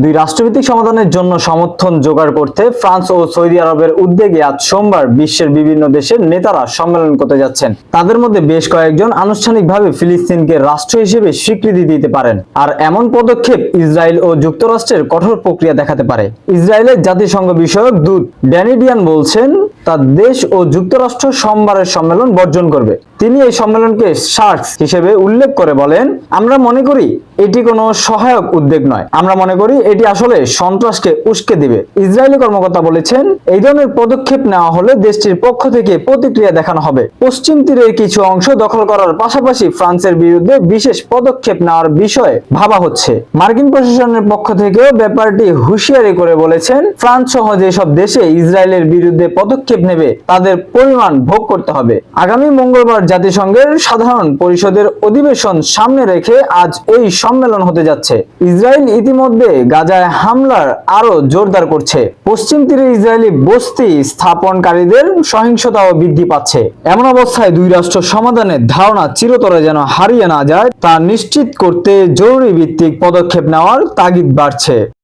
দুই রাষ্ট্রভিত্তিক সমাধানের জন্য সমর্থন জোগাড় করতে ফ্রান্স ও সৌদি আরবের উদ্যোগে আজ সোমবার বিশ্বের বিভিন্ন দেশের নেতারা সম্মেলন করতে যাচ্ছেন। তাদের মধ্যে বেশ কয়েকজন আনুষ্ঠানিকভাবে ফিলিস্তিনকে রাষ্ট্র হিসেবে স্বীকৃতি দিতে পারেন। আর এমন পদক্ষেপ ইসরায়েল ও যুক্তরাষ্ট্রের কঠোর প্রক্রিয়া দেখাতে পারে। ইসরায়েলের জাতিসংঘ বিষয়ক দূত ড্যানি ডিয়ান বলছেন, তার দেশ ও যুক্তরাষ্ট্র সোমবারের সম্মেলন বর্জন করবে। তিনি এই সম্মেলনকে সার্ক হিসেবে উল্লেখ করে বলেন, আমরা মনে করি এটি কোনো সহায়ক উদ্যোগ নয়, আমরা মনে করি এটি আসলে সন্ত্রাসকে উস্কে দিবে। ইসরায়েলি কর্মকর্তা বলেছেন, এই ধরনের পদক্ষেপ নেওয়া হলে দেশটির পক্ষ থেকে প্রতিক্রিয়া দেখানো হবে। পশ্চিম তীরের কিছু অংশ দখল করার পাশাপাশি ফ্রান্সের বিরুদ্ধে বিশেষ পদক্ষেপ নেওয়ার বিষয়ে ভাবা হচ্ছে। মার্কিন প্রশাসনের পক্ষ থেকেও ব্যাপারটি হুঁশিয়ারি করে বলেছেন, ফ্রান্স সহ যেসব দেশে ইসরায়েলের বিরুদ্ধে পদক্ষেপ নেবে তাদের পরিমাণ ভোগ করতে হবে। আগামী মঙ্গলবার জাতিসংঘের সাধারণ পরিষদের অধিবেশন সামনে রেখে আজ এই সম্মেলন হতে যাচ্ছে। ইসরায়েল ইতিমধ্যে গাজায় হামলার আরো জোরদার করছে। পশ্চিম তীরে ইসরায়েলি বস্তি স্থাপনকারীদের সহিংসতাও বৃদ্ধি পাচ্ছে। এমন অবস্থায় দুই রাষ্ট্র সমাধানের ধারণা চিরতরে যেন হারিয়ে না যায় তা নিশ্চিত করতে জরুরি ভিত্তিক পদক্ষেপ নেওয়ার তাগিদ বাড়ছে।